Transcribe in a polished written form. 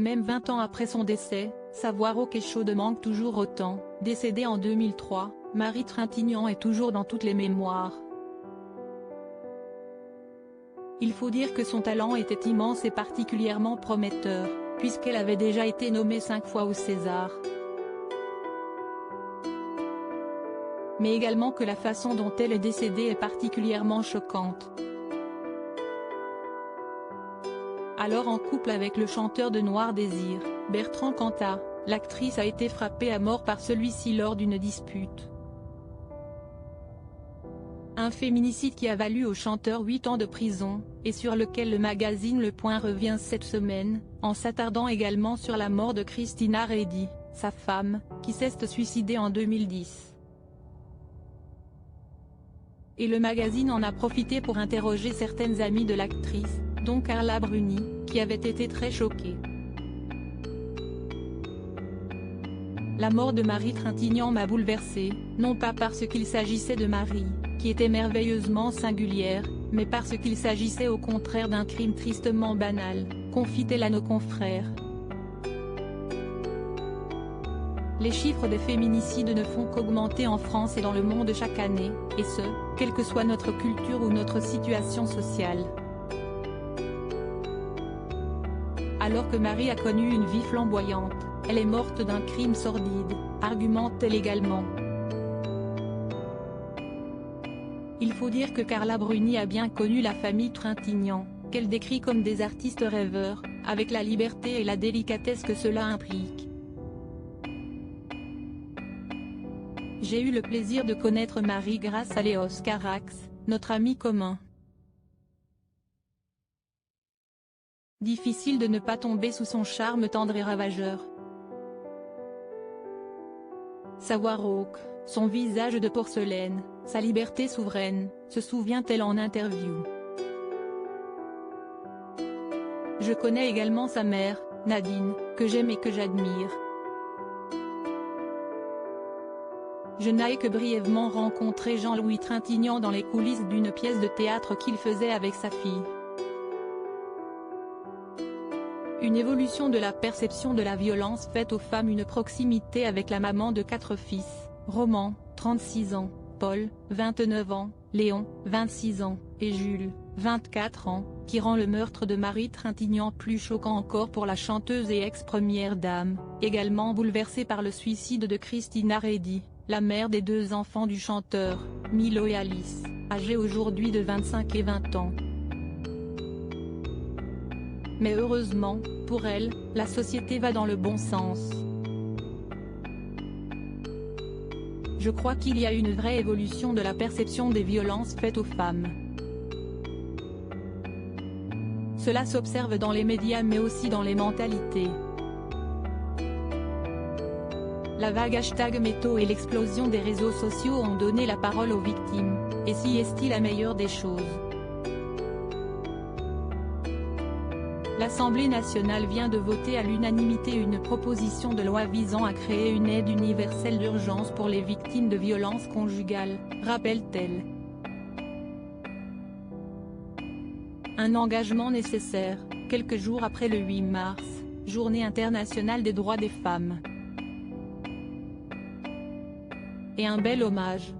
Même 20 ans après son décès, sa voix rauque et chaude manque toujours autant. Décédée en 2003, Marie Trintignant est toujours dans toutes les mémoires. Il faut dire que son talent était immense et particulièrement prometteur, puisqu'elle avait déjà été nommée 5 fois au César. Mais également que la façon dont elle est décédée est particulièrement choquante. Alors en couple avec le chanteur de Noir Désir, Bertrand Cantat, l'actrice a été frappée à mort par celui-ci lors d'une dispute. Un féminicide qui a valu au chanteur 8 ans de prison, et sur lequel le magazine Le Point revient cette semaine, en s'attardant également sur la mort de Christina Redi, sa femme, qui s'est suicidée en 2010. Et le magazine en a profité pour interroger certaines amies de l'actrice, dont Carla Bruni, qui avait été très choquée. La mort de Marie Trintignant m'a bouleversée, non pas parce qu'il s'agissait de Marie, qui était merveilleusement singulière, mais parce qu'il s'agissait au contraire d'un crime tristement banal, confie-t-elle à nos confrères. Les chiffres des féminicides ne font qu'augmenter en France et dans le monde chaque année, et ce, quelle que soit notre culture ou notre situation sociale. Alors que Marie a connu une vie flamboyante, elle est morte d'un crime sordide, argumente-t-elle également. Il faut dire que Carla Bruni a bien connu la famille Trintignant, qu'elle décrit comme des artistes rêveurs, avec la liberté et la délicatesse que cela implique. J'ai eu le plaisir de connaître Marie grâce à Léos Carax, notre ami commun. Difficile de ne pas tomber sous son charme tendre et ravageur. Sa voix rauque, son visage de porcelaine, sa liberté souveraine, se souvient-elle en interview. Je connais également sa mère, Nadine, que j'aime et que j'admire. Je n'ai que brièvement rencontré Jean-Louis Trintignant dans les coulisses d'une pièce de théâtre qu'il faisait avec sa fille. Une évolution de la perception de la violence faite aux femmes, une proximité avec la maman de 4 fils, Roman, 36 ans, Paul, 29 ans, Léon, 26 ans, et Jules, 24 ans, qui rend le meurtre de Marie Trintignant plus choquant encore pour la chanteuse et ex-première dame, également bouleversée par le suicide de Christina Redi, la mère des 2 enfants du chanteur, Milo et Alice, âgés aujourd'hui de 25 et 20 ans. Mais heureusement, pour elle, la société va dans le bon sens. Je crois qu'il y a une vraie évolution de la perception des violences faites aux femmes. Cela s'observe dans les médias mais aussi dans les mentalités. La vague #Métaux et l'explosion des réseaux sociaux ont donné la parole aux victimes, et si est-il la meilleure des choses. L'Assemblée nationale vient de voter à l'unanimité une proposition de loi visant à créer une aide universelle d'urgence pour les victimes de violences conjugales, rappelle-t-elle. Un engagement nécessaire, quelques jours après le 8 mars, Journée internationale des droits des femmes. Et un bel hommage.